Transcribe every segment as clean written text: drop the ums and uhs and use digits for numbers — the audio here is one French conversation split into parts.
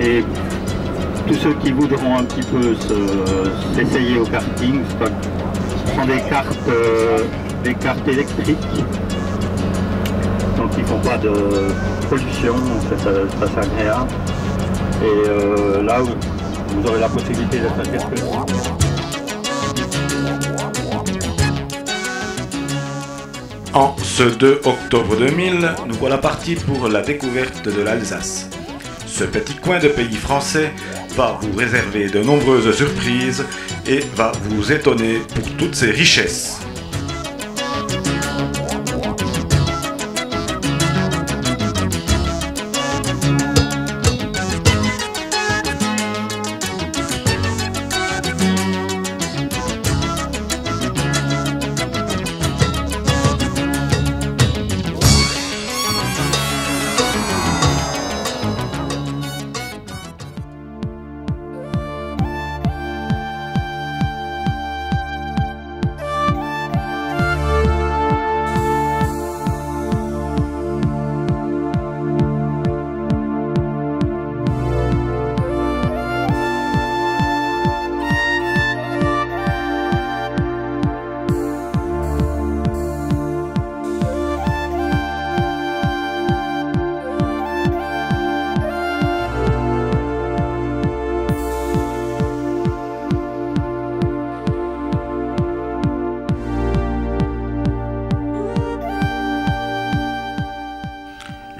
Et tous ceux qui voudront un petit peu s'essayer au karting, ce sont des cartes électriques. Donc ils ne font pas de pollution, c'est assez agréable. Et là, vous aurez la possibilité de faire quelque chose. En ce 2 octobre 2000, nous voilà partis pour la découverte de l'Alsace. Ce petit coin de pays français va vous réserver de nombreuses surprises et va vous étonner pour toutes ses richesses.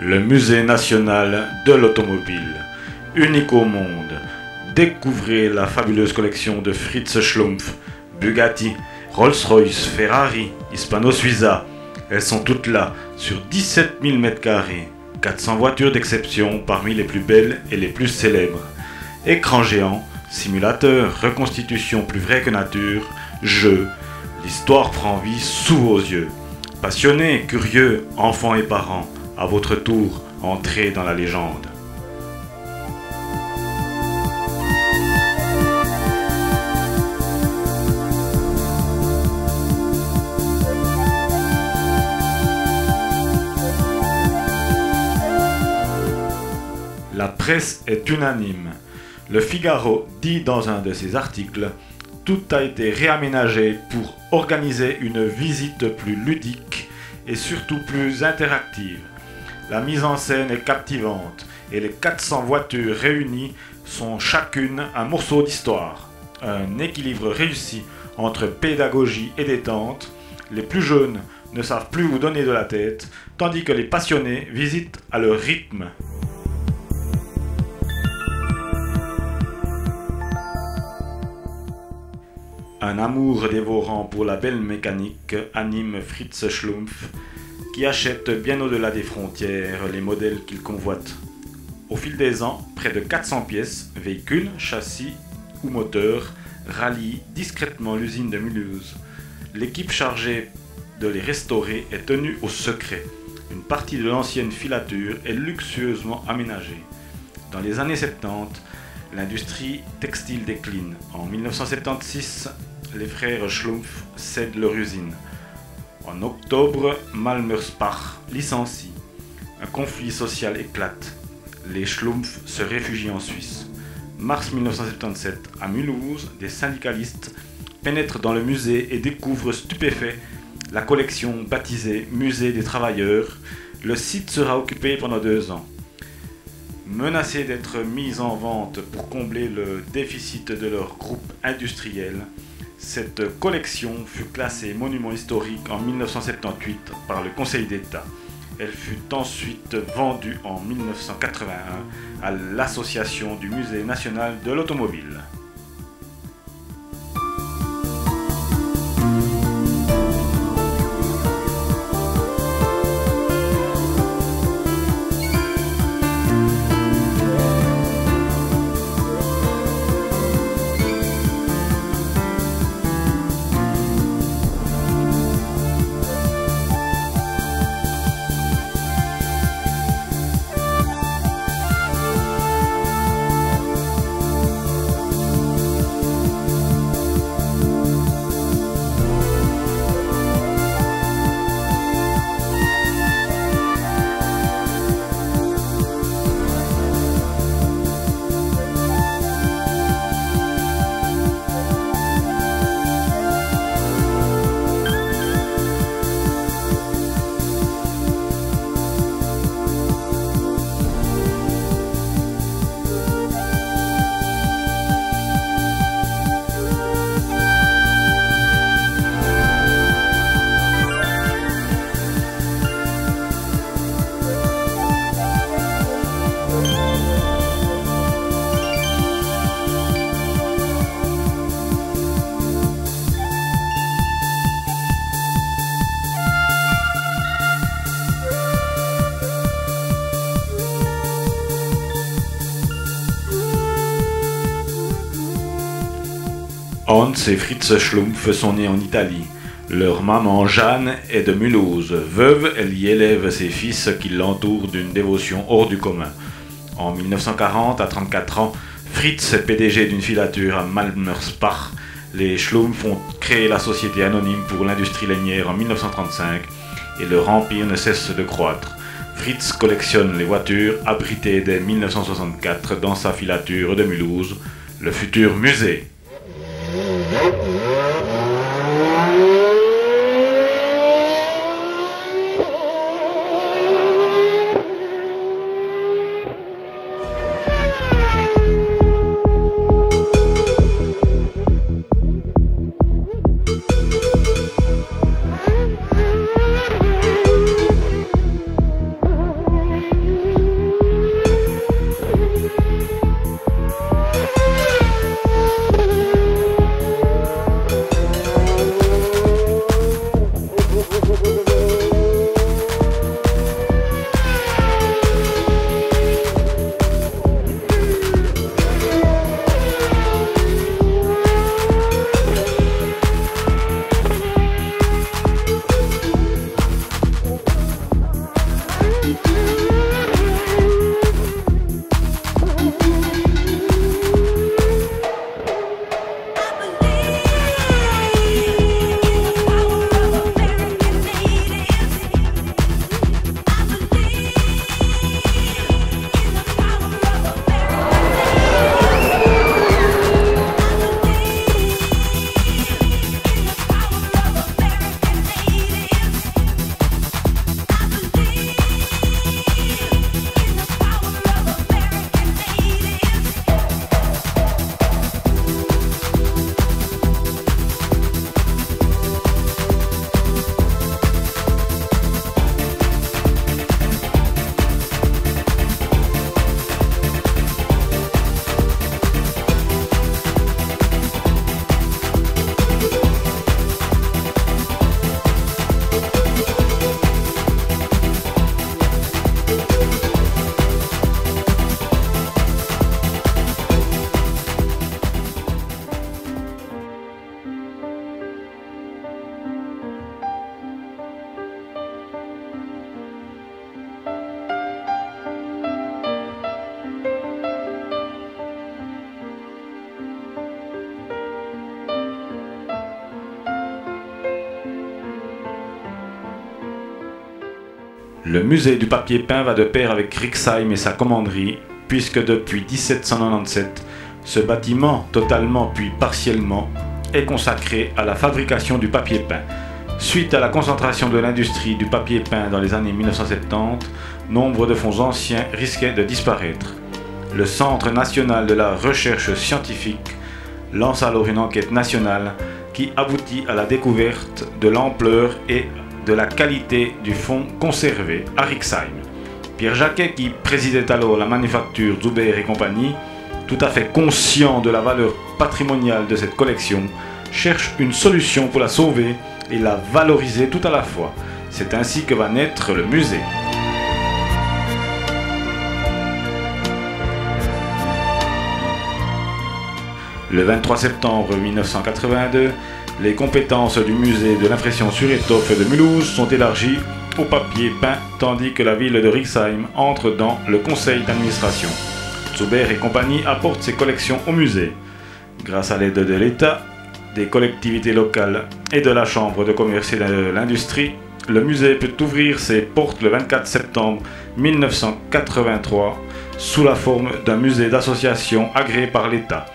Le musée national de l'automobile, unique au monde. Découvrez la fabuleuse collection de Fritz Schlumpf, Bugatti, Rolls-Royce, Ferrari, Hispano-Suiza. Elles sont toutes là, sur 17 000 m². 400 voitures d'exception parmi les plus belles et les plus célèbres. Écran géant, simulateur, reconstitution plus vraie que nature, jeux. L'histoire prend vie sous vos yeux. Passionnés, curieux, enfants et parents, à votre tour, entrez dans la légende. La presse est unanime. Le Figaro dit dans un de ses articles « Tout a été réaménagé pour organiser une visite plus ludique et surtout plus interactive. La mise en scène est captivante et les 400 voitures réunies sont chacune un morceau d'histoire. Un équilibre réussi entre pédagogie et détente. Les plus jeunes ne savent plus où donner de la tête, tandis que les passionnés visitent à leur rythme. » Un amour dévorant pour la belle mécanique anime Fritz Schlumpf, qui achète bien au-delà des frontières les modèles qu'il convoite. Au fil des ans, près de 400 pièces, véhicules, châssis ou moteurs, rallient discrètement l'usine de Mulhouse. L'équipe chargée de les restaurer est tenue au secret. Une partie de l'ancienne filature est luxueusement aménagée. Dans les années 70, l'industrie textile décline. En 1976, les frères Schlumpf cèdent leur usine. En octobre, Malmer-Spach licencie. Un conflit social éclate. Les Schlumpf se réfugient en Suisse. Mars 1977, à Mulhouse, des syndicalistes pénètrent dans le musée et découvrent stupéfaits la collection baptisée Musée des Travailleurs. Le site sera occupé pendant 2 ans. Menacés d'être mis en vente pour combler le déficit de leur groupe industriel, cette collection fut classée monument historique en 1978 par le Conseil d'État. Elle fut ensuite vendue en 1981 à l'Association du Musée national de l'automobile. Hans et Fritz Schlumpf sont nés en Italie. Leur maman Jeanne est de Mulhouse. Veuve, elle y élève ses fils qui l'entourent d'une dévotion hors du commun. En 1940, à 34 ans, Fritz est PDG d'une filature à Malmersbach. Les Schlumpf ont créé la société anonyme pour l'industrie lainière en 1935 et leur empire ne cesse de croître. Fritz collectionne les voitures abritées dès 1964 dans sa filature de Mulhouse, le futur musée. Le musée du papier peint va de pair avec Rixheim et sa commanderie, puisque depuis 1797, ce bâtiment, totalement puis partiellement, est consacré à la fabrication du papier peint. Suite à la concentration de l'industrie du papier peint dans les années 1970, nombre de fonds anciens risquaient de disparaître. Le Centre national de la recherche scientifique lance alors une enquête nationale qui aboutit à la découverte de l'ampleur et de la qualité du fonds conservé à Rixheim. Pierre Jacquet, qui présidait alors la manufacture Zuber et compagnie, tout à fait conscient de la valeur patrimoniale de cette collection, cherche une solution pour la sauver et la valoriser tout à la fois. C'est ainsi que va naître le musée. Le 23 septembre 1982, les compétences du musée de l'impression sur étoffe de Mulhouse sont élargies au papier peint, tandis que la ville de Rixheim entre dans le conseil d'administration. Zuber et compagnie apportent ses collections au musée. Grâce à l'aide de l'État, des collectivités locales et de la Chambre de commerce et de l'industrie, le musée peut ouvrir ses portes le 24 septembre 1983 sous la forme d'un musée d'association agréé par l'État.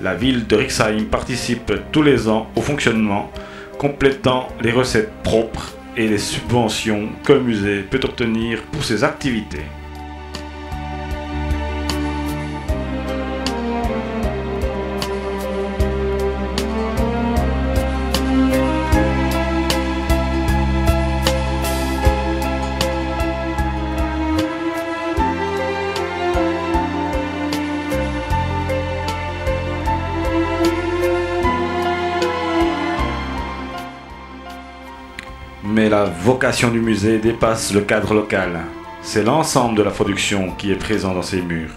La ville de Rixheim participe tous les ans au fonctionnement, complétant les recettes propres et les subventions que le musée peut obtenir pour ses activités. Mais la vocation du musée dépasse le cadre local. C'est l'ensemble de la production qui est présent dans ses murs.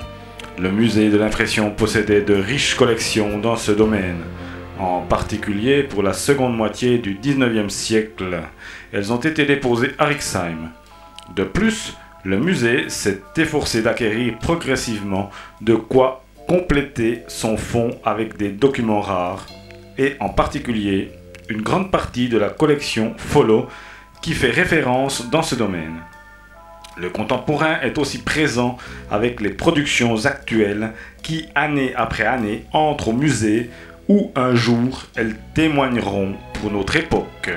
Le musée de l'impression possédait de riches collections dans ce domaine. en particulier pour la seconde moitié du 19e siècle. Elles ont été déposées à Rixheim. De plus, le musée s'est efforcé d'acquérir progressivement de quoi compléter son fonds avec des documents rares, et en particulier une grande partie de la collection Follow qui fait référence dans ce domaine. Le contemporain est aussi présent avec les productions actuelles qui, année après année, entrent au musée où un jour elles témoigneront pour notre époque.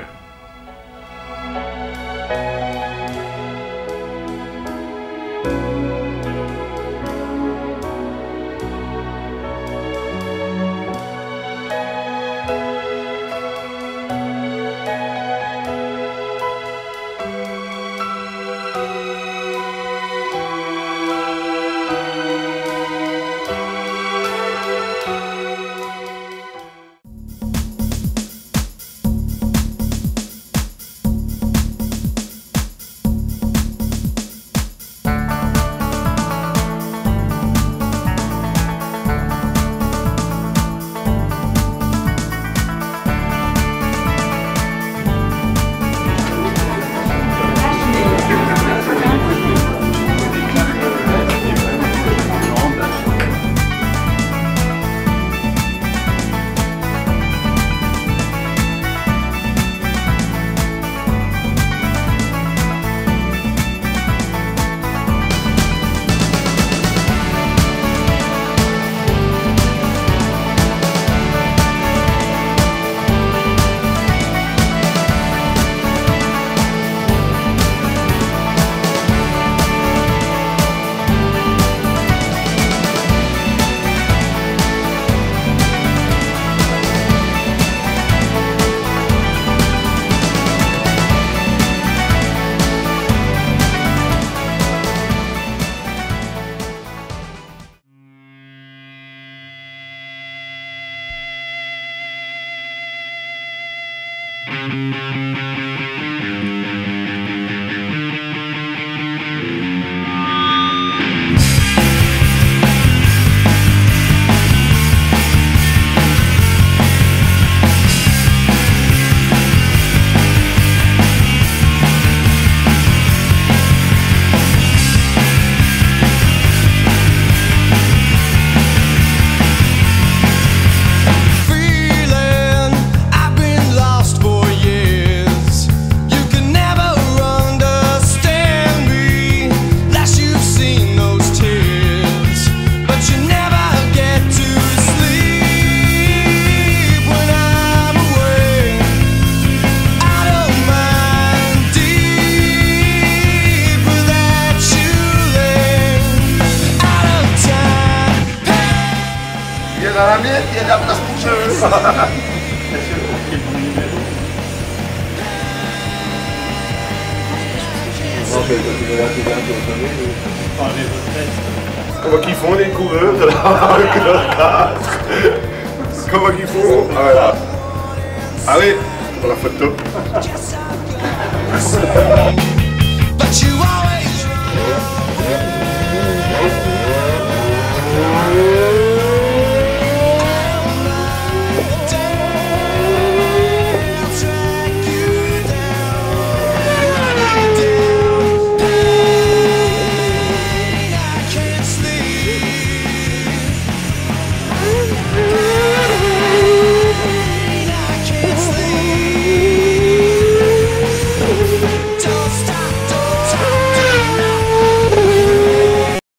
Dans la mienne, il y a de la place pour jeu. Comment qu'ils font les coureurs de la 4? Comment qu'ils font? Voilà. Allez, pour la photo.